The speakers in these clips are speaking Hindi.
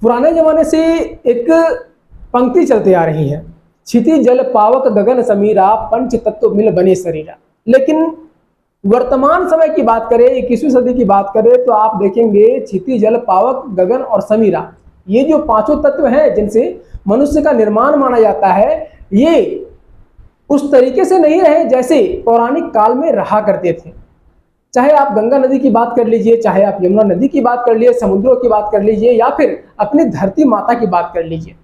पुराने जमाने से एक पंक्ति चलती आ रही है, क्षिति जल पावक गगन समीरा पंच तत्व मिल बने शरीरा। लेकिन वर्तमान समय की बात करें, 21वीं सदी की बात करें, तो आप देखेंगे क्षिति जल पावक गगन और समीरा, ये जो पांचों तत्व हैं जिनसे मनुष्य का निर्माण माना जाता है, ये उस तरीके से नहीं रहे जैसे पौराणिक काल में रहा करते थे। चाहे आप गंगा नदी की बात कर लीजिए, चाहे आप यमुना नदी की बात कर लीजिए, समुद्रों की बात कर लीजिए, या फिर अपनी धरती माता की बात कर लीजिए,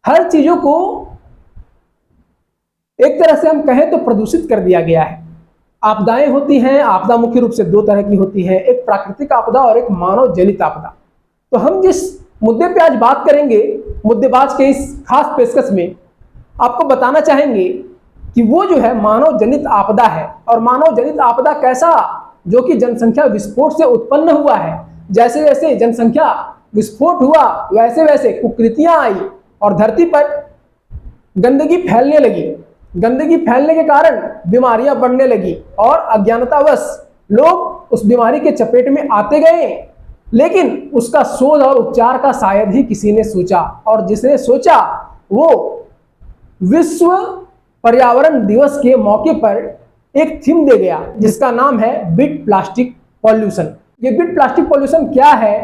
हर चीजों को एक तरह से हम कहें तो प्रदूषित कर दिया गया है। आपदाएं होती हैं, आपदा मुख्य रूप से दो तरह की होती है, एक प्राकृतिक आपदा और एक मानव जनित आपदा। तो हम जिस मुद्दे पे आज बात करेंगे, मुद्देबाज के इस खास पेशकश में आपको बताना चाहेंगे कि वो जो है मानव जनित आपदा है। और मानव जनित आपदा कैसा, जो कि जनसंख्या विस्फोट से उत्पन्न हुआ है। जैसे जैसे जनसंख्या विस्फोट हुआ वैसे वैसे कुकृतियां आई और धरती पर गंदगी फैलने लगी। गंदगी फैलने के कारण बीमारियां बढ़ने लगी और अज्ञानतावश लोग उस बीमारी के चपेट में आते गए, लेकिन उसका शोध और उपचार का शायद ही किसी ने सोचा। और जिसने सोचा वो विश्व पर्यावरण दिवस के मौके पर एक थीम दे गया जिसका नाम है बीट प्लास्टिक पॉल्यूशन। ये बीट प्लास्टिक पॉल्यूशन क्या है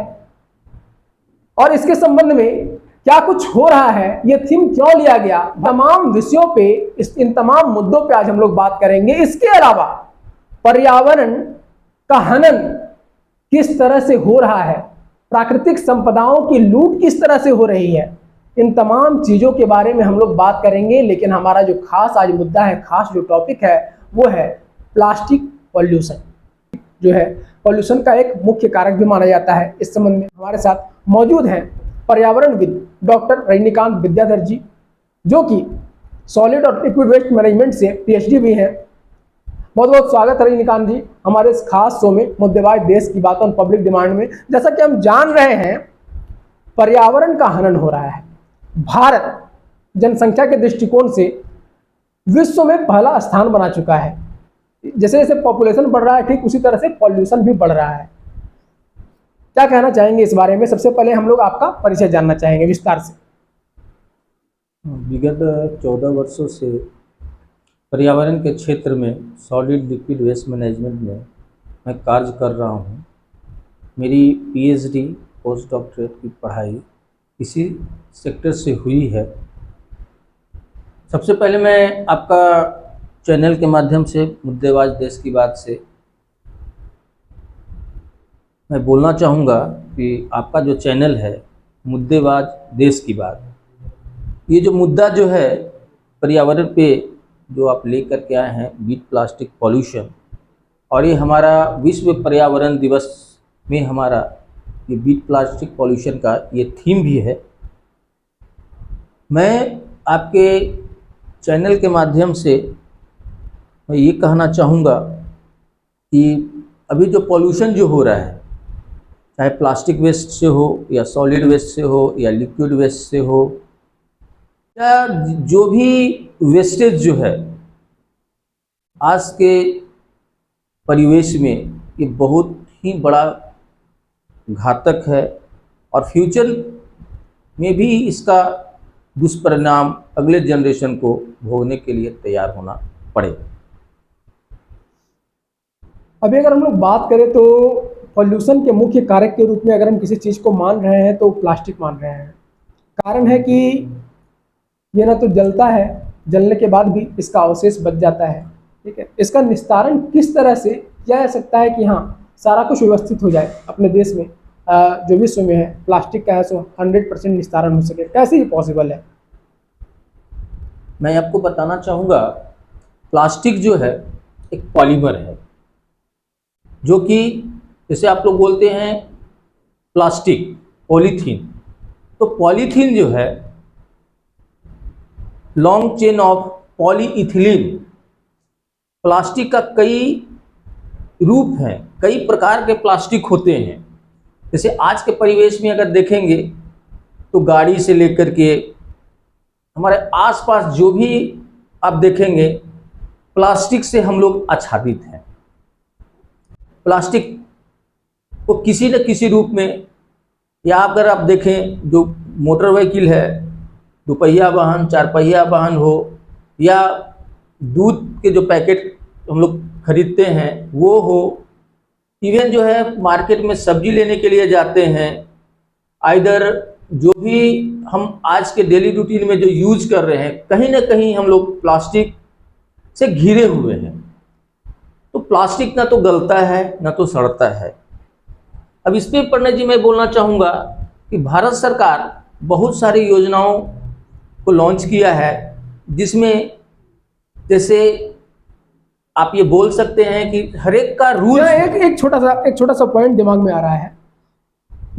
और इसके संबंध में क्या कुछ हो रहा है, ये थीम क्यों लिया गया, तमाम विषयों पे इन तमाम मुद्दों पे आज हम लोग बात करेंगे। इसके अलावा पर्यावरण का हनन किस तरह से हो रहा है, प्राकृतिक संपदाओं की लूट किस तरह से हो रही है, इन तमाम चीजों के बारे में हम लोग बात करेंगे। लेकिन हमारा जो खास आज मुद्दा है, खास जो टॉपिक है, वो है प्लास्टिक पॉल्यूशन, जो है पॉल्यूशन का एक मुख्य कारक भी माना जाता है। इस संबंध में हमारे साथ मौजूद हैं पर्यावरणविद डॉक्टर रजनीकांत विद्याधर जी, जो कि सॉलिड और लिक्विड वेस्ट मैनेजमेंट से पीएचडी भी हैं। बहुत बहुत स्वागत है रजनीकांत जी हमारे इस खास शो में, मुद्देबाज देश की बातों और पब्लिक डिमांड में। जैसा कि हम जान रहे हैं, पर्यावरण का हनन हो रहा है। भारत जनसंख्या के दृष्टिकोण से विश्व में पहला स्थान बना चुका है। जैसे जैसे पॉपुलेशन बढ़ रहा है, ठीक उसी तरह से पॉल्यूशन भी बढ़ रहा है। क्या कहना चाहेंगे इस बारे में? सबसे पहले हम लोग आपका परिचय जानना चाहेंगे विस्तार से। विगत 14 वर्षों से पर्यावरण के क्षेत्र में सॉलिड लिक्विड वेस्ट मैनेजमेंट में मैं कार्य कर रहा हूँ। मेरी पीएचडी पोस्ट डॉक्टरेट की पढ़ाई इसी सेक्टर से हुई है। सबसे पहले मैं आपका चैनल के माध्यम से, मुद्देबाज देश की बात से, मैं बोलना चाहूँगा कि आपका जो चैनल है मुद्देबाज देश की बात, ये जो मुद्दा जो है पर्यावरण पे जो आप लेकर के आए हैं, बीट प्लास्टिक पॉल्यूशन, और ये हमारा विश्व पर्यावरण दिवस में हमारा ये बीट प्लास्टिक पॉल्यूशन का ये थीम भी है। मैं आपके चैनल के माध्यम से मैं ये कहना चाहूँगा कि अभी जो पॉल्यूशन जो हो रहा है, चाहे प्लास्टिक वेस्ट से हो या सॉलिड वेस्ट से हो या लिक्विड वेस्ट से हो, या जो भी वेस्टेज जो है आज के परिवेश में, ये बहुत ही बड़ा घातक है और फ्यूचर में भी इसका दुष्परिणाम अगले जनरेशन को भोगने के लिए तैयार होना पड़ेगा। अभी अगर हम लोग बात करें तो पॉल्यूशन के मुख्य कारक के रूप में अगर हम किसी चीज़ को मान रहे हैं तो प्लास्टिक मान रहे हैं। कारण है कि ये ना तो जलता है, जलने के बाद भी इसका अवशेष बच जाता है। ठीक है, इसका निस्तारण किस तरह से किया जा सकता है कि हाँ सारा कुछ व्यवस्थित हो जाए अपने देश में, जो विश्व में है प्लास्टिक का है सो 100% निस्तारण हो सके, कैसे ये पॉसिबल है? मैं आपको बताना चाहूँगा, प्लास्टिक जो है एक पॉलीमर है, जो कि जैसे आप लोग बोलते हैं प्लास्टिक, पॉलीथीन, तो पॉलीथीन जो है long chain of polyethylene. Plastic का कई रूप हैं, कई प्रकार के प्लास्टिक होते हैं। जैसे आज के परिवेश में अगर देखेंगे तो गाड़ी से लेकर के हमारे आसपास जो भी आप देखेंगे, प्लास्टिक से हम लोग आच्छादित हैं। प्लास्टिक को किसी न किसी रूप में या अगर आप देखें जो मोटर व्हीकल है, दुपहिया वाहन, चार पहिया वाहन हो, या दूध के जो पैकेट हम लोग खरीदते हैं वो हो, इवन जो है मार्केट में सब्जी लेने के लिए जाते हैं, आइदर जो भी हम आज के डेली रूटीन में जो यूज कर रहे हैं, कहीं ना कहीं हम लोग प्लास्टिक से घिरे हुए हैं। तो प्लास्टिक ना तो गलता है ना तो सड़ता है। अब इस पे पंडित जी मैं बोलना चाहूँगा कि भारत सरकार बहुत सारी योजनाओं को लॉन्च किया है, जिसमें जैसे आप ये बोल सकते हैं कि हर एक का रूल। एक छोटा सा पॉइंट दिमाग में आ रहा है।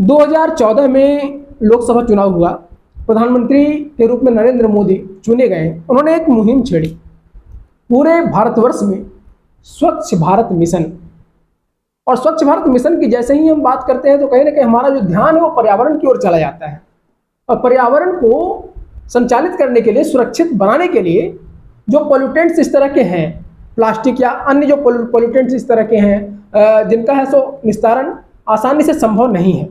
2014 में लोकसभा चुनाव हुआ, प्रधानमंत्री के रूप में नरेंद्र मोदी चुने गए। उन्होंने एक मुहिम छेड़ी पूरे भारतवर्ष में, स्वच्छ भारत मिशन। और स्वच्छ भारत मिशन की जैसे ही हम बात करते हैं तो कहीं ना कहीं हमारा जो ध्यान है वो पर्यावरण की ओर चला जाता है। और पर्यावरण को संचालित करने के लिए, सुरक्षित बनाने के लिए जो पोल्यूटेंट्स इस तरह के हैं, प्लास्टिक या अन्य जो पोल्यूटेंट्स इस तरह के हैं जिनका है सो निस्तारण आसानी से संभव नहीं है,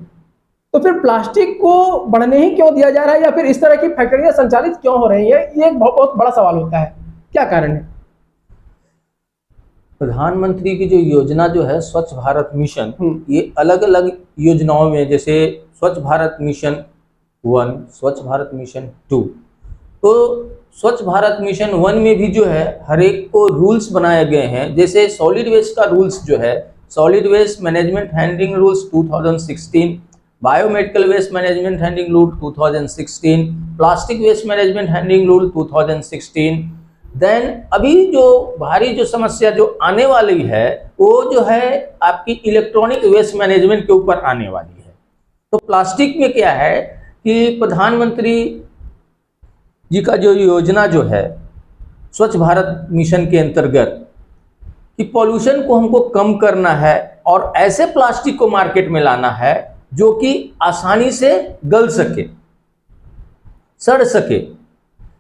तो फिर प्लास्टिक को बढ़ने ही क्यों दिया जा रहा है, या फिर इस तरह की फैक्ट्रियां संचालित क्यों हो रही है? ये एक बहुत बड़ा सवाल होता है। क्या कारण है? प्रधानमंत्री की जो योजना जो है स्वच्छ भारत मिशन, ये अलग अलग योजनाओं में, जैसे स्वच्छ भारत मिशन 1, स्वच्छ भारत मिशन 2, तो स्वच्छ भारत मिशन 1 में भी जो है हर एक को रूल्स बनाए गए हैं। जैसे सॉलिड वेस्ट का रूल्स जो है, solid waste management handling rules 2016, biomedical waste management handling rule 2016, plastic waste management handling rule 2016। Then अभी जो भारी जो समस्या जो आने वाली है वो जो है आपकी इलेक्ट्रॉनिक वेस्ट मैनेजमेंट के ऊपर आने वाली है। तो प्लास्टिक में क्या है कि प्रधानमंत्री जी का जो योजना जो है स्वच्छ भारत मिशन के अंतर्गत कि पॉल्यूशन को हमको कम करना है और ऐसे प्लास्टिक को मार्केट में लाना है जो कि आसानी से गल सके, सड़ सके।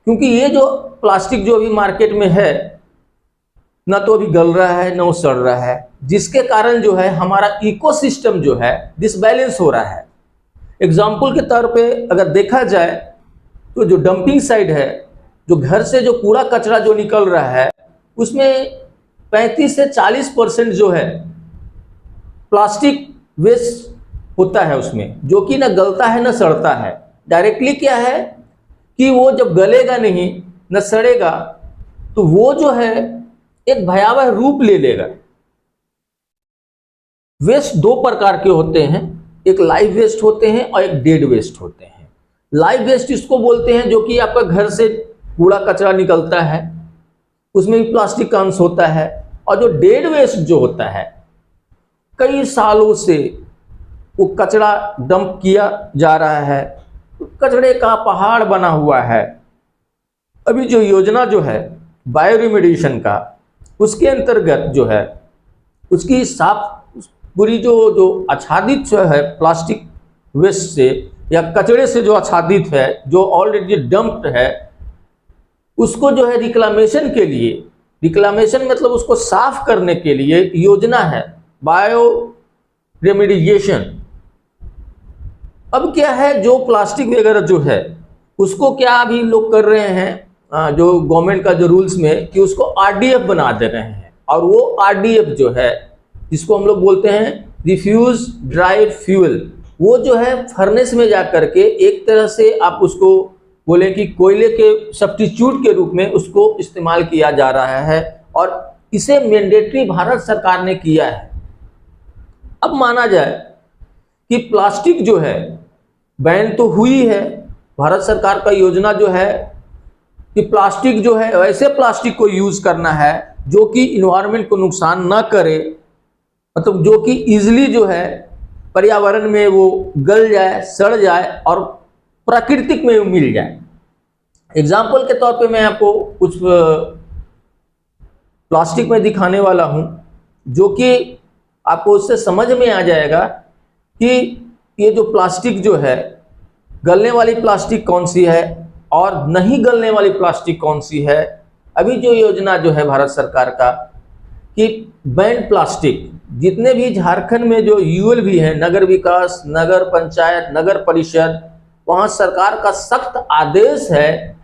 क्योंकि ये जो प्लास्टिक जो अभी मार्केट में है ना तो अभी गल रहा है ना वो सड़ रहा है, जिसके कारण जो है हमारा इकोसिस्टम जो है डिसबैलेंस हो रहा है। एग्जाम्पल के तौर पे अगर देखा जाए तो जो डंपिंग साइड है, जो घर से जो कूड़ा कचरा जो निकल रहा है, उसमें 35 से 40% जो है प्लास्टिक वेस्ट होता है उसमें, जो कि ना गलता है ना सड़ता है। डायरेक्टली क्या है कि वो जब गलेगा नहीं न सड़ेगा तो वो जो है एक भयावह रूप ले लेगा। वेस्ट दो प्रकार के होते हैं, एक लाइव वेस्ट होते हैं और एक डेड वेस्ट होते हैं। लाइव वेस्ट इसको बोलते हैं जो कि आपका घर से कूड़ा कचरा निकलता है, उसमें भी प्लास्टिक का अंश होता है। और जो डेड वेस्ट जो होता है, कई सालों से वो कचरा डंप किया जा रहा है, कचरे का पहाड़ बना हुआ है। अभी जो योजना जो है बायो रिमेडिएशन का, उसके अंतर्गत जो है उसकी साफ पूरी जो आच्छादित जो है प्लास्टिक वेस्ट से या कचरे से जो आच्छादित है, जो ऑलरेडी डंप्ड है, उसको जो है रिक्लामेशन के लिए, रिक्लामेशन मतलब उसको साफ करने के लिए योजना है बायो रेमेडिएशन। अब क्या है, जो प्लास्टिक वगैरह जो है उसको क्या अभी लोग कर रहे हैं, जो गवर्नमेंट का जो रूल्स में, कि उसको आरडीएफ बना दे रहे हैं। और वो आरडीएफ जो है जिसको हम लोग बोलते हैं रिफ्यूज ड्राइड फ्यूल, वो जो है फर्नेस में जा करके एक तरह से आप उसको बोले कि कोयले के सब्स्टिट्यूट के रूप में उसको इस्तेमाल किया जा रहा है। और इसे मैंडेटरी भारत सरकार ने किया है। अब माना जाए कि प्लास्टिक जो है बैन तो हुई है, भारत सरकार का योजना जो है कि प्लास्टिक जो है वैसे प्लास्टिक को यूज करना है जो कि इन्वायरमेंट को नुकसान ना करे, मतलब जो कि इजीली जो है पर्यावरण में वो गल जाए, सड़ जाए और प्राकृतिक में मिल जाए। एग्जाम्पल के तौर पे मैं आपको कुछ प्लास्टिक में दिखाने वाला हूं, जो कि आपको उससे समझ में आ जाएगा कि ये जो प्लास्टिक जो है, गलने वाली प्लास्टिक कौन सी है और नहीं गलने वाली प्लास्टिक कौन सी है। अभी जो योजना जो है भारत सरकार का कि बैन प्लास्टिक, जितने भी झारखंड में जो यूएल भी है, नगर विकास, नगर पंचायत, नगर परिषद, वहाँ सरकार का सख्त आदेश है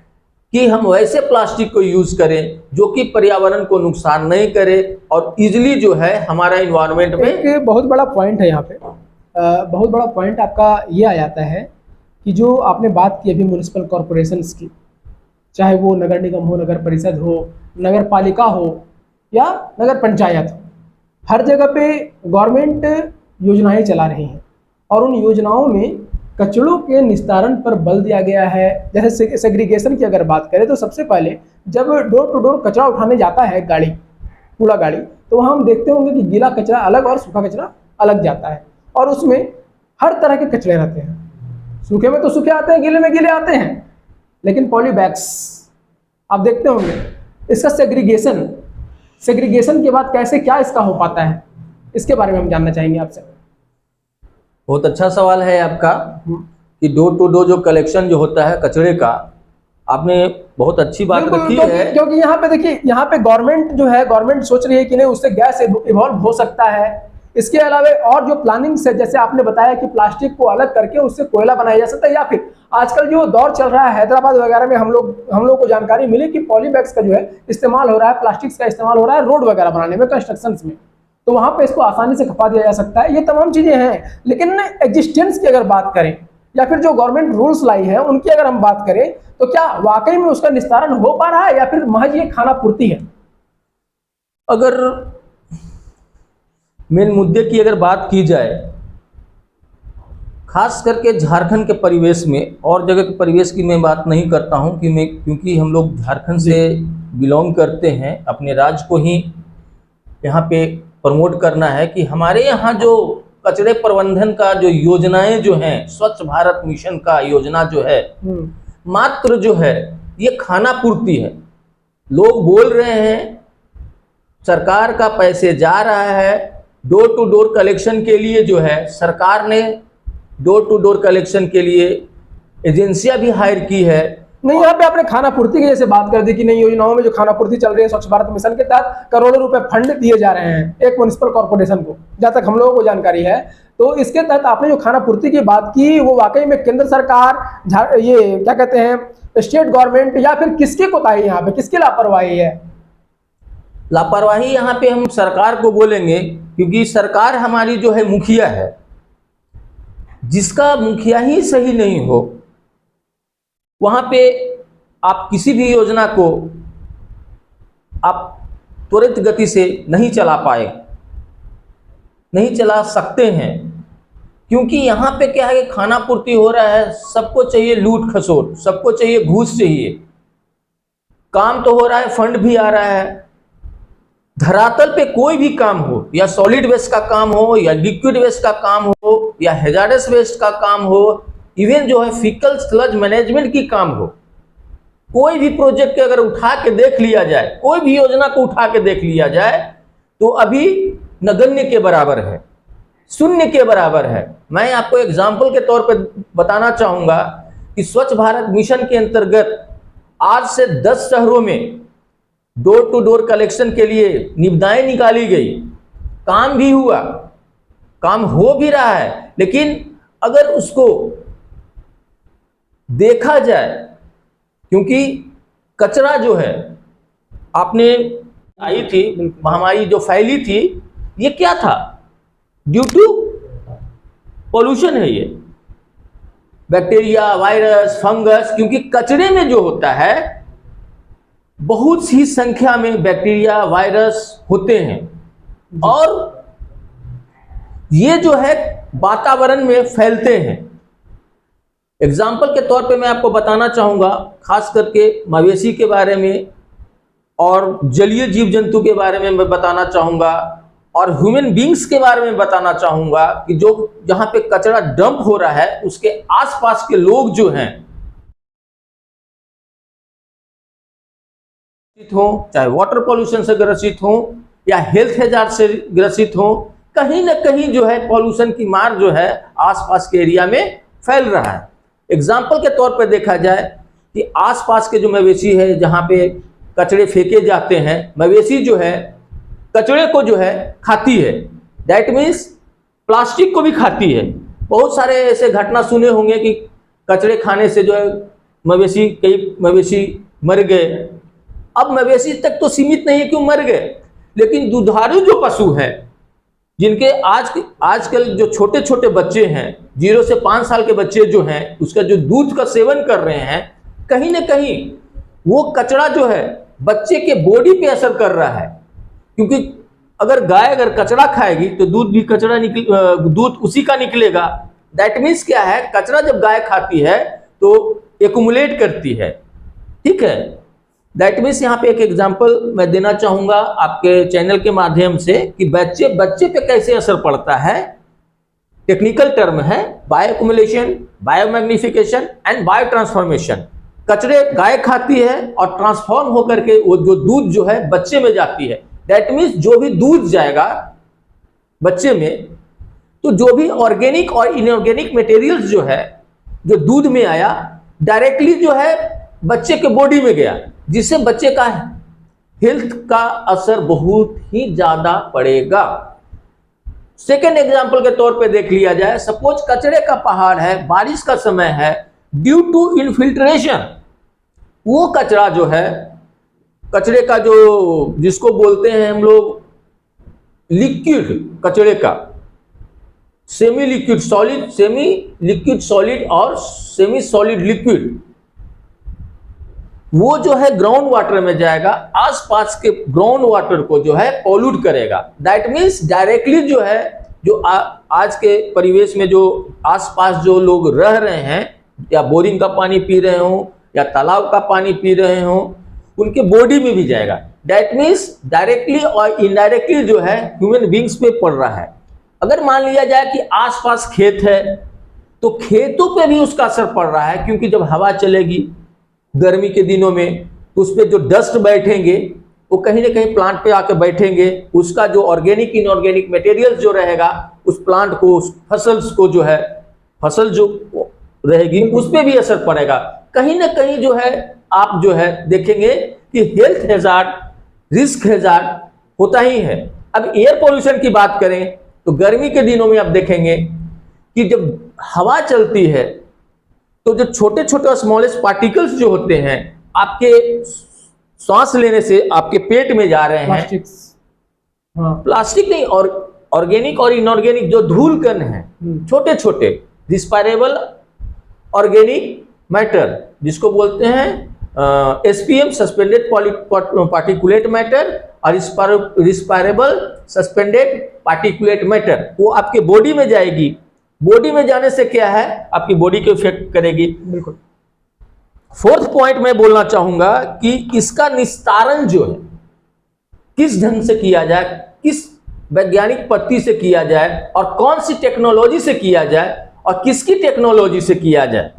कि हम वैसे प्लास्टिक को यूज करें जो कि पर्यावरण को नुकसान नहीं करे और इजीली जो है हमारा इन्वायरमेंट में। एक बहुत बड़ा पॉइंट है यहाँ पे, बहुत बड़ा पॉइंट आपका ये आ जाता है कि जो आपने बात की अभी म्युनिसिपल कॉरपोरेशंस की, चाहे वो नगर निगम हो, नगर परिषद हो, नगर पालिका हो या नगर पंचायत हो, हर जगह पे गवर्नमेंट योजनाएं चला रही हैं और उन योजनाओं में कचड़ों के निस्तारण पर बल दिया गया है। जैसे सेग्रीगेशन की अगर बात करें तो सबसे पहले जब डोर टू डोर कचरा उठाने जाता है गाड़ी, कूड़ा गाड़ी, तो वहाँ हम देखते होंगे कि गीला कचरा अलग और सूखा कचरा अलग जाता है और उसमें हर तरह के कचरे रहते हैं। सूखे में तो सूखे आते हैं, गीले में गीले आते हैं, लेकिन पॉली बैग्स आप देखते होंगे। इसका सेग्रीगेशन के बाद कैसे क्या इसका हो पाता है, इसके बारे में हम जानना चाहेंगे आपसे। बहुत अच्छा सवाल है आपका कि डोर टू डोर जो कलेक्शन जो होता है कचरे का, आपने बहुत अच्छी बात रखी है। क्योंकि यहाँ पे देखिए, यहाँ पे गवर्नमेंट जो है, गवर्नमेंट सोच रही है कि नहीं उससे गैस इवॉल्व हो सकता है। इसके अलावा और जो प्लानिंग से, जैसे आपने बताया कि प्लास्टिक को अलग करके उससे कोयला बनाया जा सकता है, या फिर आजकल जो दौर चल रहा है हैदराबाद वगैरह में हम लोग को जानकारी मिली कि पॉलीबैग्स का जो है इस्तेमाल हो रहा है, प्लास्टिक्स का इस्तेमाल हो रहा है रोड वगैरह बनाने में, कंस्ट्रक्शन में, तो वहां पे इसको आसानी से खपा दिया जा सकता है। ये तमाम चीजें हैं, लेकिन एग्जिस्टेंस की अगर बात करें या फिर जो गवर्नमेंट रूल्स लाई है उनकी अगर हम बात करें तो क्या वाकई में उसका निस्तारण हो पा रहा है या फिर महज ये खाना पूर्ति है? अगर मेन मुद्दे की अगर बात की जाए, खास करके झारखंड के परिवेश में, और जगह के परिवेश की मैं बात नहीं करता हूं कि क्योंकि हम लोग झारखंड से बिलोंग करते हैं, अपने राज्य को ही यहाँ पे प्रमोट करना है कि हमारे यहाँ जो कचरे प्रबंधन का जो योजनाएं जो हैं, स्वच्छ भारत मिशन का योजना जो है, मात्र जो है ये खाना पूर्ति है। लोग बोल रहे हैं सरकार का पैसे जा रहा है, डोर टू डोर कलेक्शन के लिए जो है सरकार ने डोर टू डोर कलेक्शन के लिए एजेंसियां भी हायर की है। नहीं, यहाँ पे आपने खाना पूर्ति की जैसे बात कर दी कि नई योजनाओं में जो खाना पूर्ति चल रही है, स्वच्छ भारत मिशन के तहत करोड़ों रुपए फंड दिए जा रहे हैं एक म्युनिसिपल कॉर्पोरेशन को, जहां तक हम लोगों को जानकारी है। तो इसके तहत आपने जो खाना पूर्ति की बात की, वो वाकई में केंद्र सरकार, ये क्या कहते हैं, स्टेट गवर्नमेंट, या फिर किसकी कोताही यहाँ पे, किसकी लापरवाही है? लापरवाही यहाँ पे हम सरकार को बोलेंगे, क्योंकि सरकार हमारी जो है मुखिया है। जिसका मुखिया ही सही नहीं हो, वहां पे आप किसी भी योजना को आप त्वरित गति से नहीं चला पाए, नहीं चला सकते हैं, क्योंकि यहाँ पे क्या है कि खाना पूर्ति हो रहा है, सबको चाहिए लूट खसोट, सबको चाहिए घूस चाहिए। काम तो हो रहा है, फंड भी आ रहा है, धरातल पे कोई भी काम हो, या सॉलिड वेस्ट का काम हो, या लिक्विड वेस्ट का काम हो, या हैजार्डस वेस्ट का काम हो, इवन जो है फीकल स्लज मैनेजमेंट की काम हो, कोई भी प्रोजेक्ट के अगर उठा के देख लिया जाए, कोई भी योजना को उठा के देख लिया जाए, तो अभी नगण्य के बराबर है, शून्य के बराबर है। मैं आपको एग्जाम्पल के तौर पर बताना चाहूंगा कि स्वच्छ भारत मिशन के अंतर्गत आज से 10 शहरों में डोर टू डोर कलेक्शन के लिए निविदाएं निकाली गई, काम भी हुआ, काम हो भी रहा है। लेकिन अगर उसको देखा जाए, क्योंकि कचरा जो है, आपने आई थी महामारी जो फैली थी, ये क्या था? ड्यू टू पॉल्यूशन है, ये बैक्टीरिया, वायरस, फंगस, क्योंकि कचरे में जो होता है बहुत सी संख्या में बैक्टीरिया, वायरस होते हैं, और ये जो है वातावरण में फैलते हैं। एग्जाम्पल के तौर पे मैं आपको बताना चाहूंगा, खास करके मवेशी के बारे में और जलीय जीव जंतु के बारे में मैं बताना चाहूंगा, और ह्यूमन बींग्स के बारे में बताना चाहूंगा कि जो जहां पे कचरा डंप हो रहा है उसके आसपास के लोग जो हैं, हो, चाहे वाटर पॉल्यूशन से ग्रसित हो या हेल्थ हैजार्ड से ग्रसित हो, कहीं ना कहीं जो है पॉल्यूशन की मार जो है आसपास के एरिया में फैल रहा है। एग्जाम्पल के तौर पर देखा जाए कि आसपास के जो मवेशी है, जहाँ पे कचरे फेंके जाते हैं, मवेशी जो है कचरे को जो है खाती है, दैट मीन्स प्लास्टिक को भी खाती है। बहुत सारे ऐसे घटना सुने होंगे कि कचरे खाने से जो है कई मवेशी मर गए। अब मवेशी तक तो सीमित नहीं है क्यों मर गए, लेकिन दुधारू जो पशु हैं, जिनके आजकल जो छोटे छोटे बच्चे हैं, 0 से 5 साल के बच्चे जो हैं, उसका जो दूध का सेवन कर रहे हैं, कहीं ना कहीं वो कचरा जो है बच्चे के बॉडी पे असर कर रहा है। क्योंकि अगर गाय कचरा खाएगी तो दूध उसी का निकलेगा। दैट मीन्स क्या है, कचरा जब गाय खाती है तो एक्युमुलेट करती है। ठीक है, दैट मीन्स यहाँ पे एक एग्जांपल मैं देना चाहूंगा आपके चैनल के माध्यम से कि बच्चे पे कैसे असर पड़ता है। टेक्निकल टर्म है bio accumulation, biomagnification and bio transformation. कचरे गाय खाती है और ट्रांसफॉर्म होकर के वो जो दूध जो है बच्चे में जाती है। दैट मीन्स जो भी दूध जाएगा बच्चे में, तो जो भी ऑर्गेनिक और इनऑर्गेनिक मटेरियल्स जो है जो दूध में आया, डायरेक्टली जो है बच्चे के बॉडी में गया, जिससे बच्चे का हेल्थ का असर बहुत ही ज्यादा पड़ेगा। सेकेंड एग्जांपल के तौर पे देख लिया जाए, सपोज कचरे का पहाड़ है, बारिश का समय है, ड्यू टू इनफिल्ट्रेशन वो कचरा जो है, कचरे का जो जिसको बोलते हैं हम लोग लिक्विड कचरे का, सेमी लिक्विड सॉलिड और सेमी सॉलिड लिक्विड, वो जो है ग्राउंड वाटर में जाएगा, आसपास के ग्राउंड वाटर को जो है पॉल्यूट करेगा। दैट मीन्स डायरेक्टली जो है जो आज के परिवेश में जो आसपास जो लोग रह रहे हैं, या बोरिंग का पानी पी रहे हो या तालाब का पानी पी रहे हो, उनके बॉडी में भी जाएगा। दैट मीन्स डायरेक्टली और इनडायरेक्टली जो है ह्यूमन बींग्स पे पड़ रहा है। अगर मान लिया जाए कि आसपास खेत है तो खेतों पे भी उसका असर पड़ रहा है, क्योंकि जब हवा चलेगी गर्मी के दिनों में तो उस पर जो डस्ट बैठेंगे वो कहीं ना कहीं प्लांट पे आके बैठेंगे, उसका जो ऑर्गेनिक इनऑर्गेनिक मटेरियल्स जो रहेगा उस प्लांट को, उस फसल्स को जो है, फसल जो रहेगी उस पर भी असर पड़ेगा। कहीं ना कहीं जो है आप जो है देखेंगे कि हेल्थ हैजार्ड, रिस्क हैजार्ड होता ही है। अब एयर पोल्यूशन की बात करें तो गर्मी के दिनों में आप देखेंगे कि जब हवा चलती है तो जो छोटे छोटे स्मॉलेस्ट पार्टिकल्स जो होते हैं आपके सांस लेने से आपके पेट में जा रहे हैं, प्लास्टिक नहीं और ऑर्गेनिक और इनऑर्गेनिक जो धूल कण हैं, छोटे छोटे रिस्पायरेबल ऑर्गेनिक मैटर, जिसको बोलते हैं एसपीएम सस्पेंडेड पार्टिकुलेट मैटर और रिस्पायरेबल सस्पेंडेड पार्टिकुलेट मैटर, वो आपके बॉडी में जाएगी। बॉडी में जाने से क्या है, आपकी बॉडी को इफेक्ट करेगी। बिल्कुल। फोर्थ पॉइंट मैं बोलना चाहूंगा कि इसका निस्तारण जो है किस ढंग से किया जाए, किस वैज्ञानिक पद्धति से किया जाए और कौन सी टेक्नोलॉजी से किया जाए और किसकी टेक्नोलॉजी से किया जाए।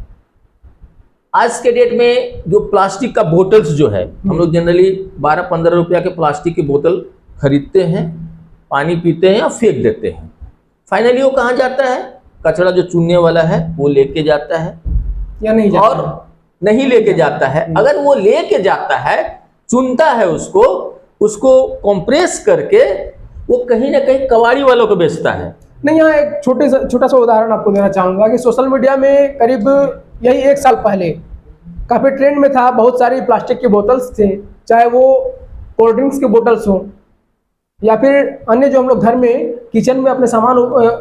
आज के डेट में जो प्लास्टिक का बोतल्स जो है, हम लोग जनरली 12-15 रुपया के प्लास्टिक की बोतल खरीदते हैं, पानी पीते हैं और फेंक देते हैं। फाइनली वो कहाँ जाता है, कचरा जो चुनने वाला है वो लेके जाता है या नहीं जाता और नहीं लेके जाता है। अगर वो लेके जाता है, चुनता है उसको कंप्रेस करके वो कहीं ना कहीं कबाड़ी वालों को बेचता है। नहीं, यहाँ एक छोटा सा उदाहरण आपको देना चाहूंगा कि सोशल मीडिया में करीब यही 1 साल पहले काफ़ी ट्रेंड में था, बहुत सारी प्लास्टिक की बोतल्स थे, चाहे वो कोल्ड ड्रिंक्स की बोतल्स हों या फिर अन्य जो हम लोग घर में किचन में अपने सामान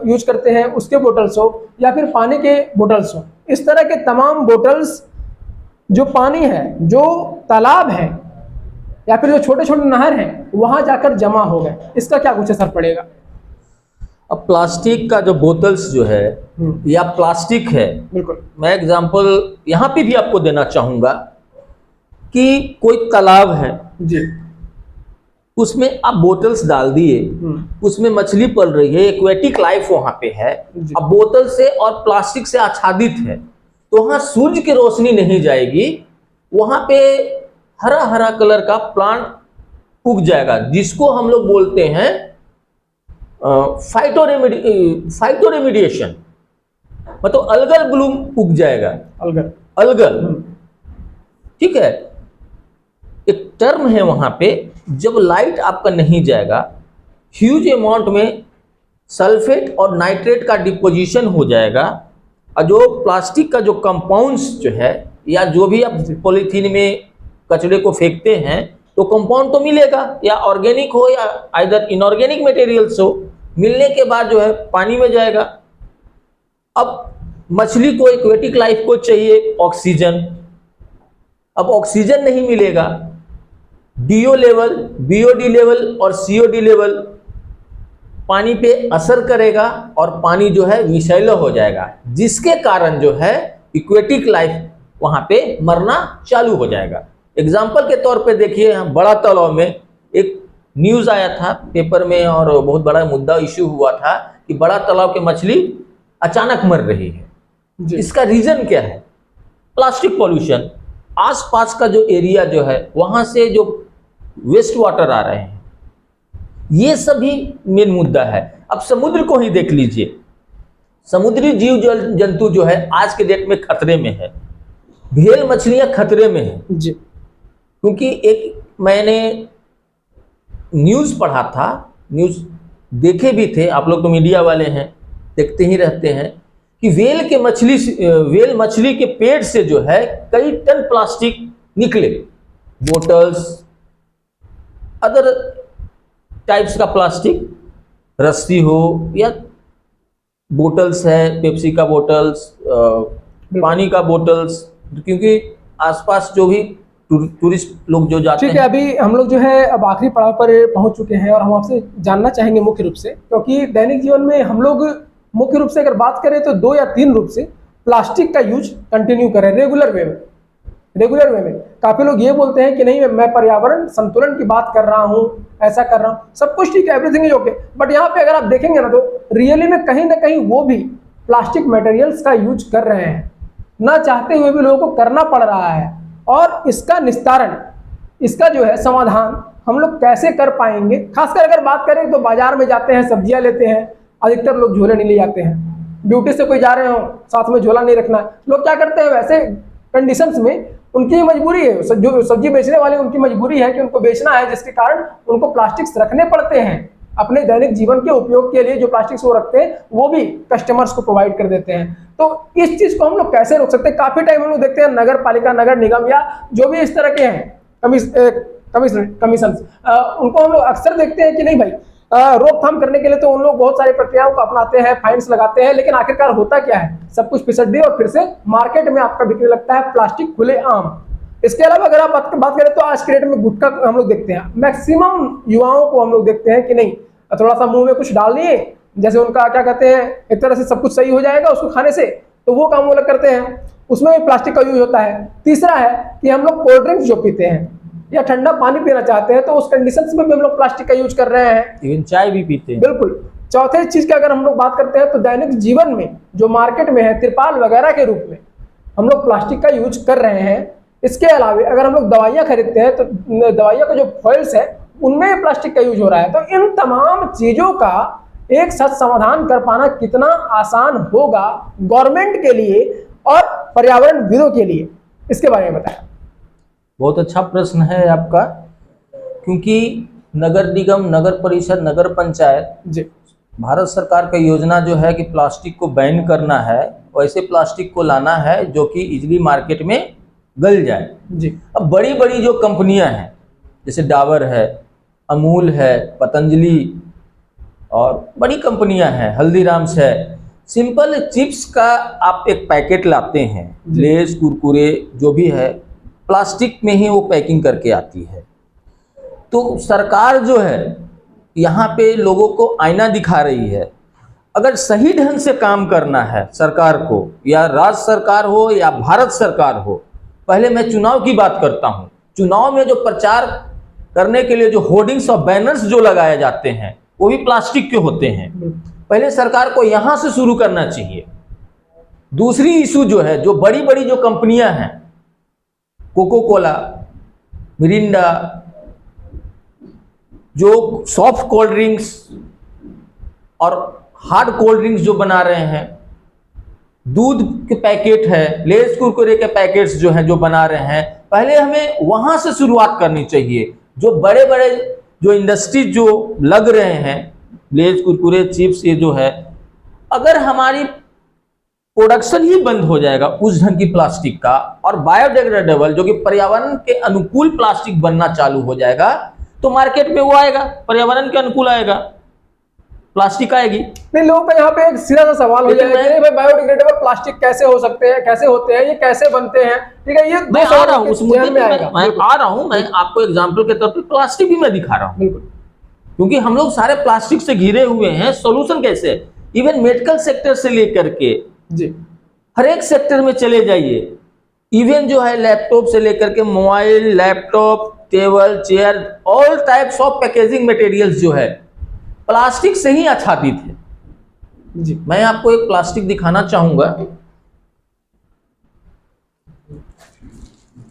यूज करते हैं उसके बोतल्स हो या फिर पानी के बोतल्स हो। इस तरह के तमाम बोतल्स जो पानी है, जो तालाब है या फिर जो छोटे छोटे नहर हैं वहाँ जाकर जमा हो गए। इसका क्या कुछ असर पड़ेगा? अब प्लास्टिक का जो बोतल्स जो है या प्लास्टिक है, बिल्कुल, मैं मैं एग्जांपल यहाँ पे भी आपको देना चाहूँगा कि कोई तालाब है जी, उसमें आप बोतल्स डाल दिए, उसमें मछली पल रही है, एक्वेटिक लाइफ वहां पे है, अब बोतल से और प्लास्टिक से आच्छादित है, तो वहां सूर्य की रोशनी नहीं जाएगी, वहां पे हरा हरा कलर का प्लांट उग जाएगा, जिसको हम लोग बोलते हैं फाइटोरेमिडिएशन, मतलब अलगल ब्लूम उग जाएगा। अलगल, ठीक है, एक टर्म है वहां पे। जब लाइट आपका नहीं जाएगा, ह्यूज अमाउंट में सल्फेट और नाइट्रेट का डिपोजिशन हो जाएगा, और जो प्लास्टिक का जो कंपाउंड्स जो है, या जो भी आप पॉलीथीन में कचरे को फेंकते हैं, तो कंपाउंड तो मिलेगा, या ऑर्गेनिक हो या आइदर इनऑर्गेनिक मटेरियल्स हो, मिलने के बाद जो है पानी में जाएगा। अब मछली को, एक्वेटिक लाइफ को चाहिए ऑक्सीजन। अब ऑक्सीजन नहीं मिलेगा, डीओ लेवल, बीओडी लेवल और सीओडी लेवल पानी पे असर करेगा और पानी जो है विषैला हो जाएगा, जिसके कारण जो है एक्वेटिक लाइफ वहां पे मरना चालू हो जाएगा। एग्जाम्पल के तौर पे देखिए, हम बड़ा तालाब में एक न्यूज़ आया था पेपर में, और बहुत बड़ा मुद्दा इश्यू हुआ था कि बड़ा तालाब की मछली अचानक मर रही है। इसका रीजन क्या है? Plastic pollution. आसपास का जो एरिया जो है, वहां से जो वेस्ट वाटर आ रहे हैं, ये सभी मेन मुद्दा है। अब समुद्र को ही देख लीजिए, समुद्री जीव जंतु जो है आज के डेट में खतरे में है। व्हेल मछलियां खतरे में है जी, क्योंकि एक मैंने न्यूज़ पढ़ा था, न्यूज़ देखे भी थे, आप लोग तो मीडिया वाले हैं, देखते ही रहते हैं, कि व्हेल मछली के पेट से जो है कई टन प्लास्टिक निकले, बोटल्स, अदर टाइप्स का प्लास्टिक, रस्सी हो या बोटल्स है, पेप्सी का बोटल्स, पानी का बोटल्स, क्योंकि आसपास जो भी टूरिस्ट लोग जो जाते हैं। ठीक है, अभी हम लोग जो है अब आखिरी पड़ाव पर पहुंच चुके हैं, और हम आपसे जानना चाहेंगे मुख्य रूप से, क्योंकि दैनिक जीवन में हम लोग मुख्य रूप से अगर बात करें तो 2 या 3 रूप से प्लास्टिक का यूज कंटिन्यू करें रेगुलर वे में। काफी लोग ये बोलते हैं कि नहीं, मैं पर्यावरण संतुलन की बात कर रहा हूँ, ऐसा कर रहा हूँ, सब कुछ ठीक है, एवरीथिंग इज ओके, बट यहाँ पे अगर आप देखेंगे ना, तो रियली में कहीं ना कहीं वो भी प्लास्टिक मटेरियल्स का यूज कर रहे हैं, ना चाहते हुए भी लोगों को करना पड़ रहा है। और इसका निस्तारण, इसका जो है समाधान हम लोग कैसे कर पाएंगे? खासकर अगर बात करें तो बाजार में जाते हैं, सब्जियां लेते हैं, अधिकतर लोग झोले नहीं ले जाते हैं। ड्यूटी से कोई जा रहे हो, साथ में झोला नहीं रखना, लोग क्या करते हैं, वैसे कंडीशंस में उनकी मजबूरी है, जो सब्जी बेचने वाले उनकी मजबूरी है कि उनको बेचना है, जिसके कारण उनको प्लास्टिक्स रखने पड़ते हैं अपने दैनिक जीवन के उपयोग के लिए। जो प्लास्टिक्स वो रखते हैं वो भी कस्टमर्स को प्रोवाइड कर देते हैं। तो इस चीज को हम लोग कैसे रोक सकते हैं? काफी टाइम हम लोग देखते हैं नगर पालिका, नगर निगम या जो भी इस तरह के हैं कमीशन, उनको हम लोग अक्सर देखते हैं कि नहीं भाई, रोकथाम करने के लिए तो उन लोग बहुत सारी प्रक्रियाओं को अपनाते हैं, फाइन्स लगाते हैं, लेकिन आखिरकार होता क्या है? सब कुछ फिसड्डी और फिर से मार्केट में आपका बिकने लगता है प्लास्टिक खुलेआम। इसके अलावा अगर आप बात करें तो आज के डेट में गुटखा हम लोग देखते हैं, मैक्सिमम युवाओं को हम लोग देखते हैं कि नहीं, थोड़ा सा मुंह में कुछ डाल दिए, जैसे उनका क्या कहते हैं, एक तरह से सब कुछ सही हो जाएगा उसको खाने से, तो वो काम वो लोग करते हैं, उसमें भी प्लास्टिक का यूज होता है। तीसरा है कि हम लोग कोल्ड ड्रिंक्स जो पीते हैं या ठंडा पानी पीना चाहते हैं, तो उस कंडीशंस में भी हम लोग प्लास्टिक का यूज कर रहे हैं, इवन चाय भी पीते हैं। बिल्कुल। चौथे चीज की अगर हम लोग बात करते हैं तो दैनिक जीवन में जो मार्केट में है, तिरपाल वगैरह के रूप में हम लोग प्लास्टिक का यूज कर रहे हैं। इसके अलावा अगर हम लोग दवाइयाँ खरीदते हैं तो दवाइयों का जो फॉइल्स है उनमें प्लास्टिक का यूज हो रहा है। तो इन तमाम चीजों का एक साथ समाधान कर पाना कितना आसान होगा गवर्नमेंट के लिए और पर्यावरणविदों के लिए, इसके बारे में बताएं। बहुत अच्छा प्रश्न है आपका, क्योंकि नगर निगम, नगर परिषद, नगर पंचायत जी, भारत सरकार का योजना जो है कि प्लास्टिक को बैन करना है, वैसे प्लास्टिक को लाना है जो कि इजीली मार्केट में गल जाए जी। अब बड़ी बड़ी जो कंपनियां हैं, जैसे डाबर है, अमूल है, पतंजलि और बड़ी कंपनियां हैं, हल्दीराम्स है, सिंपल चिप्स का आप एक पैकेट लाते हैं, लेस, कुरकुरे जो भी है, प्लास्टिक में ही वो पैकिंग करके आती है। तो सरकार जो है यहाँ पे लोगों को आईना दिखा रही है। अगर सही ढंग से काम करना है सरकार को, या राज्य सरकार हो या भारत सरकार हो, पहले मैं चुनाव की बात करता हूँ। चुनाव में जो प्रचार करने के लिए जो होर्डिंग्स और बैनर्स जो लगाए जाते हैं वो भी प्लास्टिक के होते हैं। पहले सरकार को यहाँ से शुरू करना चाहिए। दूसरी इशू जो है, जो बड़ी बड़ी जो कंपनियां हैं, कोको कोला, मिरिंडा, जो सॉफ्ट कोल्ड ड्रिंक्स और हार्ड कोल्ड ड्रिंक्स जो बना रहे हैं, दूध के पैकेट है, लेस कुरकुरे के पैकेट्स जो हैं जो बना रहे हैं, पहले हमें वहां से शुरुआत करनी चाहिए। जो बड़े बड़े जो इंडस्ट्री जो लग रहे हैं, लेज, कुरकुरे, चिप्स, ये जो है, अगर हमारी प्रोडक्शन ही बंद हो जाएगा उस ढंग की प्लास्टिक का, और बायोडिग्रेडेबल जो कि पर्यावरण के अनुकूल प्लास्टिक बनना चालू हो जाएगा, तो मार्केट में वो आएगा, पर्यावरण के अनुकूल आएगा, प्लास्टिक आएगी। नहीं, लोगों का यहाँ पे एक सीधा सा सवाल हो जाएगा कि भाई बायोडिग्रेडेबल प्लास्टिक कैसे हो सकते हैं, कैसे होते हैं, ये कैसे बनते हैं? ठीक है, ये मैं आ रहा हूँ उस मुद्दे पे, में आएगा। मैं आ रहा हूँ, मैं आपको एग्जाम्पल के तौर पे प्लास्टिक भी मैं दिखा रहा हूँ, बिल्कुल, क्योंकि हम लोग सारे प्लास्टिक से घिरे हुए हैं। सॉल्यूशन कैसे है? इवन मेडिकल सेक्टर से लेकर के जी, हर एक सेक्टर में चले जाइए, इवन जो है लैपटॉप से लेकर के mobile, laptop, table, chair, all types of packaging materials जो है प्लास्टिक से ही आच्छादित है। जी, मैं आपको एक प्लास्टिक दिखाना चाहूंगा।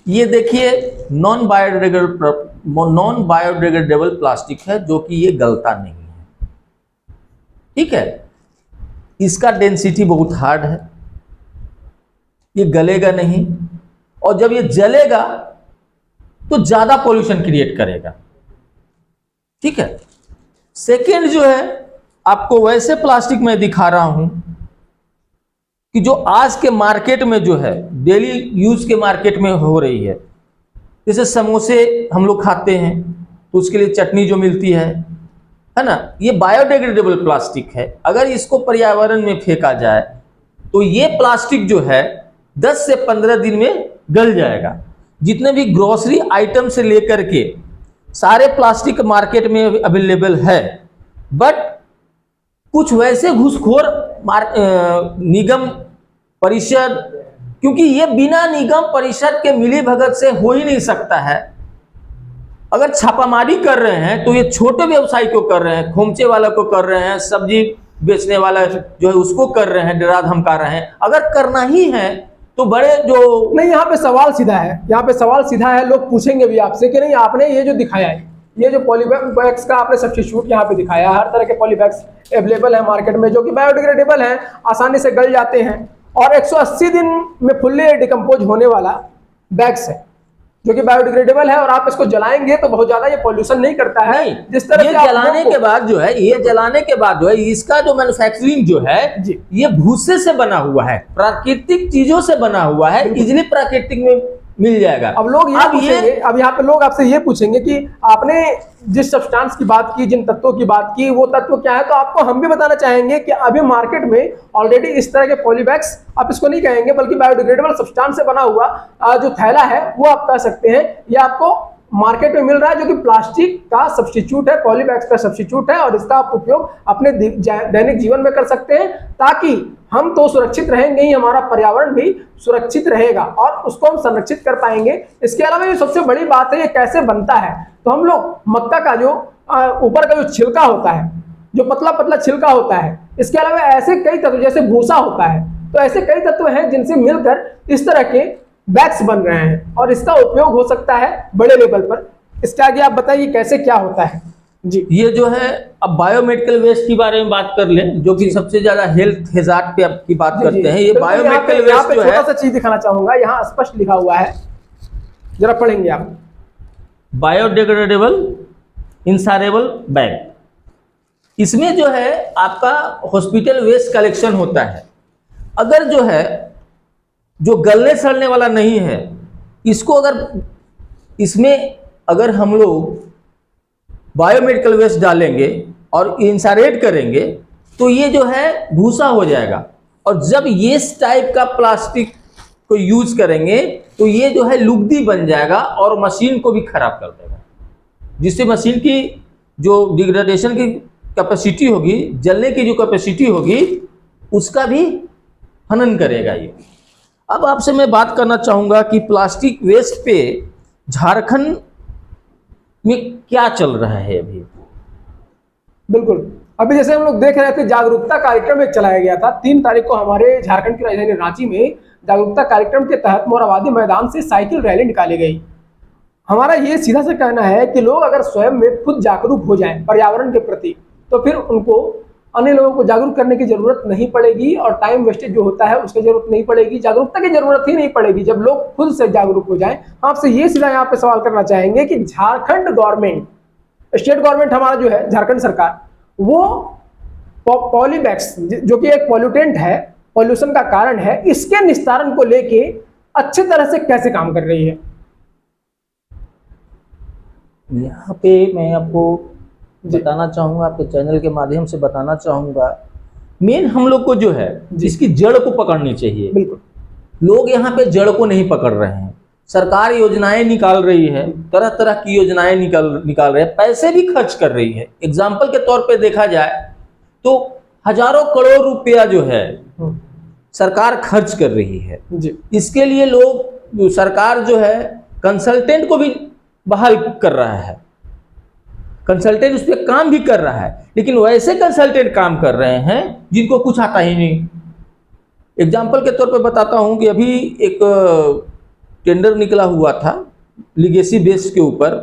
ये देखिए, नॉन बायोडिग्रेडेबल प्लास्टिक है, जो कि ये गलता नहीं है। ठीक है, इसका डेंसिटी बहुत हार्ड है, ये गलेगा नहीं, और जब ये जलेगा तो ज्यादा पोल्यूशन क्रिएट करेगा। ठीक है, सेकेंड जो है, आपको वैसे प्लास्टिक में दिखा रहा हूं कि जो आज के मार्केट में जो है, डेली यूज के मार्केट में हो रही है। जैसे समोसे हम लोग खाते हैं तो उसके लिए चटनी जो मिलती है ना, ये बायोडिग्रेडेबल प्लास्टिक है। अगर इसको पर्यावरण में फेंका जाए तो ये प्लास्टिक जो है 10 से 15 दिन में गल जाएगा। जितने भी ग्रोसरी आइटम से लेकर के सारे प्लास्टिक मार्केट में अवेलेबल है, बट कुछ वैसे घूसखोर निगम परिषद, क्योंकि ये बिना निगम परिषद के मिली भगत से हो ही नहीं सकता है। अगर छापामारी कर रहे हैं तो ये छोटे व्यवसायी को कर रहे हैं, खोमचे वाला को कर रहे हैं, सब्जी बेचने वाला जो है उसको कर रहे हैं, डरा धमका रहे हैं। अगर करना ही है तो बड़े जो नहीं, यहाँ पे सवाल सीधा है, यहाँ पे सवाल सीधा है। लोग पूछेंगे भी आपसे कि नहीं, आपने ये जो दिखाया है, ये जो पॉलीबैग्स का आपने सब्स्टिट्यूट यहाँ पे दिखाया है, हर तरह के पॉलीबैग्स अवेलेबल है मार्केट में, जो कि बायोडिग्रेडेबल हैं, आसानी से गल जाते हैं, और 180 दिन में फुल्ली डिकम्पोज होने वाला बैग्स है, जो कि बायोडिग्रेडेबल है, और आप इसको जलाएंगे तो बहुत ज्यादा ये पॉल्यूशन नहीं करता है। नहीं, जिस तरह ये से जलाने के बाद जो है, ये जलाने के बाद जो है, इसका जो मैन्युफैक्चरिंग जो है जी, ये भूसे से बना हुआ है, प्राकृतिक चीजों से बना हुआ है, इजिली प्राकृतिक में मिल जाएगा। अब लोग ये पूछेंगे, अब यहाँ पे लोग आपसे ये पूछेंगे कि आपने जिस सब्सटेंस की बात की, जिन तत्वों की बात की, वो तत्व क्या है? तो आपको हम भी बताना चाहेंगे कि अभी मार्केट में ऑलरेडी इस तरह के पॉलीबैग्स, आप इसको नहीं कहेंगे बल्कि बायोडिग्रेडेबल सब्सटेंस से बना हुआ जो थैला है वो आप कह सकते हैं, ये आपको मार्केट में मिल रहा है, जो कि प्लास्टिक का सब्स्टिट्यूट है, पॉलीबैग्स का सब्स्टिट्यूट है, और इसका आप उपयोग अपने दैनिक जीवन में कर सकते हैं, ताकि हम तो सुरक्षित रहेंगे ही, हमारा पर्यावरण भी सुरक्षित रहेगा और उसको हम संरक्षित कर पाएंगे। इसके अलावा ये सबसे बड़ी बात है, ये कैसे बनता है? तो हम लोग मक्का का जो ऊपर का जो छिलका होता है, जो पतला पतला छिलका होता है, इसके अलावा ऐसे कई तत्व, जैसे भूसा होता है, तो ऐसे कई तत्व हैं जिनसे मिलकर इस तरह के बैग्स बन रहे हैं, और इसका उपयोग हो सकता है बड़े लेवल पर। इसके आगे आप बताइए कैसे क्या होता है जी। ये जो है, अब बायोमेडिकल वेस्ट के बारे में बात कर लें, जो कि सबसे ज्यादा हेल्थ हैजार्ड पे की बात करते हैं। ये बायोमेडिकल वेस्ट जो है, छोटा सा चीज दिखाना चाहूंगा, यहाँ स्पष्ट लिखा हुआ है, जरा पढ़ेंगे आप। बायोडिग्रेडेबल इंसारेबल बैग, इसमें जो है आपका हॉस्पिटल वेस्ट कलेक्शन होता है। अगर जो है, जो गलने सड़ने वाला नहीं है, इसको अगर इसमें अगर हम लोग बायोमेडिकल वेस्ट डालेंगे और इंसारेट करेंगे तो ये जो है भूसा हो जाएगा, और जब ये इस टाइप का प्लास्टिक को यूज करेंगे तो ये जो है लुगदी बन जाएगा और मशीन को भी खराब कर देगा, जिससे मशीन की जो डिग्रेडेशन की कैपेसिटी होगी, जलने की जो कैपेसिटी होगी, उसका भी हनन करेगा ये। अब आपसे मैं बात करना चाहूंगा कि प्लास्टिक वेस्ट पे झारखंड में क्या चल रहा है अभी। बिल्कुल, अभी जैसे हम लोग देख रहे थे, जागरूकता कार्यक्रम एक चलाया गया था 3 तारीख को हमारे झारखंड की राजधानी रांची में। जागरूकता कार्यक्रम के तहत मोरहाबादी मैदान से साइकिल रैली निकाली गई। हमारा ये सीधा सा कहना है कि लोग अगर स्वयं में खुद जागरूक हो जाएं पर्यावरण के प्रति, तो फिर उनको अन्य लोगों को जागरूक करने की जरूरत नहीं पड़ेगी, और टाइम वेस्टेज जो होता है उसकी जरूरत नहीं पड़ेगी, जागरूकता की जरूरत ही नहीं पड़ेगी जब लोग खुद से जागरूक हो जाएं। आपसे ये सीधा यहाँ पे सवाल करना चाहेंगे कि झारखंड गवर्नमेंट, स्टेट गवर्नमेंट हमारा जो है झारखंड सरकार, वो पॉलीबैग्स जो कि एक पॉल्यूटेंट है, पॉल्यूशन का कारण है, इसके निस्तारण को लेके अच्छी तरह से कैसे काम कर रही है? यहाँ पे मैं आपको बताना चाहूँगा, आपके चैनल के माध्यम से बताना चाहूँगा, मेन हम लोग को जो है इसकी जड़ को पकड़नी चाहिए। बिल्कुल। लोग यहाँ पे जड़ को नहीं पकड़ रहे हैं। सरकार योजनाएं निकाल रही है, तरह तरह की योजनाएं निकाल रही है, पैसे भी खर्च कर रही है। एग्जाम्पल के तौर पे देखा जाए तो हजारों करोड़ रुपया जो है सरकार खर्च कर रही है जी। इसके लिए लोग, सरकार जो है कंसल्टेंट को भी बहाल कर रहा है, कंसल्टेंट उस पर काम भी कर रहा है, लेकिन वैसे कंसल्टेंट काम कर रहे हैं जिनको कुछ आता ही नहीं। एग्जाम्पल के तौर पे बताता हूं कि अभी एक टेंडर निकला हुआ था लीगेसी बेस के ऊपर।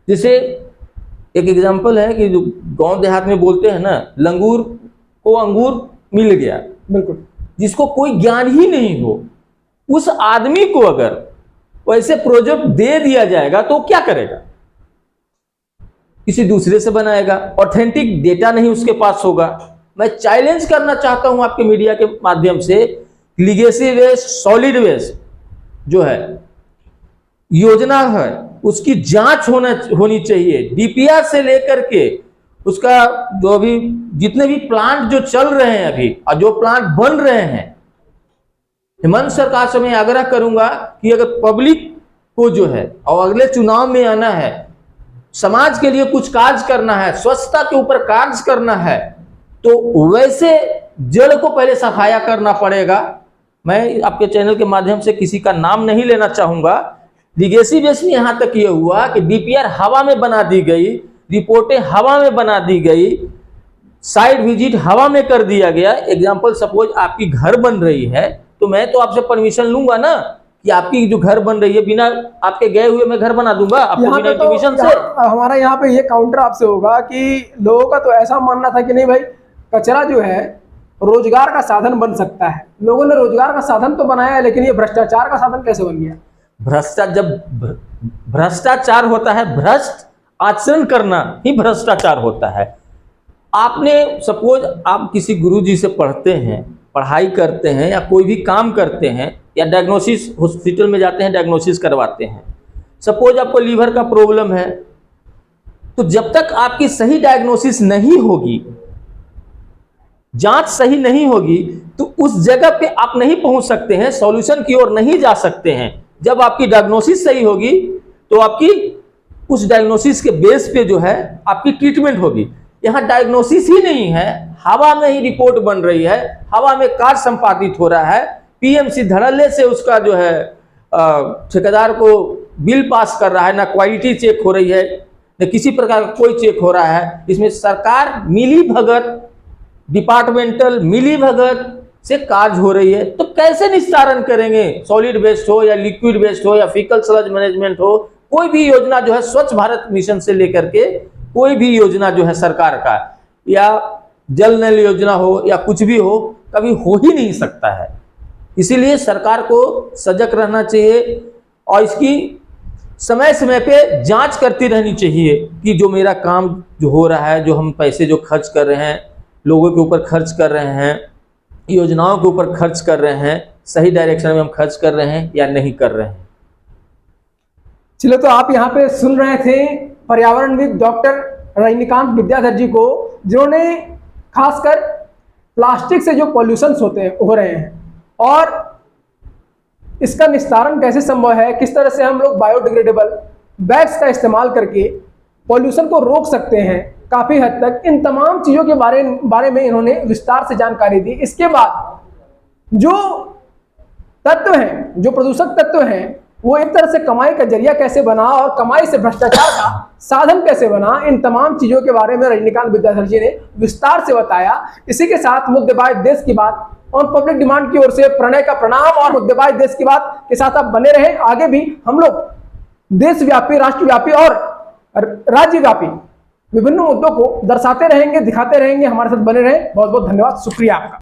जैसे एक एग्जाम्पल है कि जो गांव देहात में बोलते हैं ना, लंगूर को अंगूर मिल गया। बिल्कुल। जिसको कोई ज्ञान ही नहीं हो, उस आदमी को अगर वैसे प्रोजेक्ट दे दिया जाएगा तो क्या करेगा? किसी दूसरे से बनाएगा, ऑथेंटिक डेटा नहीं उसके पास होगा। मैं चैलेंज करना चाहता हूं आपके मीडिया के माध्यम से, लीगेसी वेस्ट, सॉलिड वेस्ट जो है योजना है, उसकी जांच होनी चाहिए। डीपीआर से लेकर के उसका जो अभी जितने भी प्लांट जो चल रहे हैं अभी और जो प्लांट बन रहे हैं, हेमंत सरकार से मैं आग्रह करूंगा कि अगर पब्लिक को जो है और अगले चुनाव में आना है, समाज के लिए कुछ कार्य करना है, स्वच्छता के ऊपर कार्य करना है, तो वैसे जड़ को पहले सफाया करना पड़ेगा। मैं आपके चैनल के माध्यम से किसी का नाम नहीं लेना चाहूंगा। लीगेसी बेस में यहां तक ये हुआ कि डीपीआर हवा में बना दी गई, रिपोर्टें हवा में बना दी गई, साइट विजिट हवा में कर दिया गया। एग्जाम्पल सपोज आपकी घर बन रही है तो मैं तो आपसे परमिशन लूंगा ना कि आपकी जो घर बन रही है, बिना आपके गए हुए मैं घर बना दूंगा आपको बिना इंटीमेशन से। हमारा यहाँ पे ये काउंटर आपसे होगा कि लोगों का तो ऐसा मानना था कि नहीं भाई, कचरा जो है रोजगार का साधन बन सकता है। लोगों ने रोजगार का साधन तो बनाया है, लेकिन ये भ्रष्टाचार का साधन कैसे बन गया? जब भ्रष्टाचार होता है, भ्रष्ट आचरण करना ही भ्रष्टाचार होता है। आपने सपोज आप किसी गुरुजी से पढ़ते हैं, पढ़ाई करते हैं या कोई भी काम करते हैं या डायग्नोसिस हॉस्पिटल में जाते हैं, डायग्नोसिस करवाते हैं। सपोज आपको लीवर का प्रॉब्लम है, तो जब तक आपकी सही डायग्नोसिस नहीं होगी, जांच सही नहीं होगी, तो उस जगह पे आप नहीं पहुंच सकते हैं, सॉल्यूशन की ओर नहीं जा सकते हैं। जब आपकी डायग्नोसिस सही होगी तो आपकी उस डायग्नोसिस के बेस पे जो है आपकी ट्रीटमेंट होगी। यहां डायग्नोसिस ही नहीं है, हवा में ही रिपोर्ट बन रही है, हवा में कार्य संपादित हो रहा है, पीएमसी धड़ल्ले से उसका जो है ठेकेदार को बिल पास कर रहा है, ना क्वालिटी चेक हो रही है, न किसी प्रकार का कोई चेक हो रहा है। इसमें सरकार मिली भगत, डिपार्टमेंटल मिली भगत से कार्य हो रही है। तो कैसे निस्तारण करेंगे? सॉलिड वेस्ट हो या लिक्विड वेस्ट हो या फीकल स्लज मैनेजमेंट हो, कोई भी योजना जो है स्वच्छ भारत मिशन से लेकर के कोई भी योजना जो है सरकार का, या जल नल योजना हो या कुछ भी हो, कभी हो ही नहीं सकता है। इसीलिए सरकार को सजग रहना चाहिए और इसकी समय समय पे जांच करती रहनी चाहिए कि जो मेरा काम जो हो रहा है, जो हम पैसे जो खर्च कर रहे हैं, लोगों के ऊपर खर्च कर रहे हैं, योजनाओं के ऊपर खर्च कर रहे हैं, सही डायरेक्शन में हम खर्च कर रहे हैं या नहीं कर रहे हैं। चलो, तो आप यहाँ पे सुन रहे थे पर्यावरणविद डॉक्टर रजनीकांत विद्याधर जी को, जिन्होंने खासकर प्लास्टिक से जो पॉल्यूशंस हो रहे हैं और इसका निस्तारण कैसे संभव है, किस तरह से हम लोग बायोडिग्रेडेबल बैग्स का इस्तेमाल करके पॉल्यूशन को रोक सकते हैं काफी हद तक, इन तमाम चीजों के बारे में इन्होंने विस्तार से जानकारी दी। इसके बाद जो तत्व हैं, जो प्रदूषक तत्व हैं, वो एक तरह से कमाई का जरिया कैसे बना और कमाई से भ्रष्टाचार का साधन कैसे बना, इन तमाम चीजों के बारे में रजनीकांत विद्याधर जी ने विस्तार से बताया। इसी के साथ मुद्देबाज देश की बात और पब्लिक डिमांड की ओर से प्रणय का प्रणाम। और मुद्देबाज देश की बात के साथ आप बने रहे। आगे भी हम लोग देशव्यापी, राष्ट्रव्यापी और राज्यव्यापी विभिन्न मुद्दों को दर्शाते रहेंगे, दिखाते रहेंगे। हमारे साथ बने रहें। बहुत बहुत धन्यवाद, शुक्रिया आपका।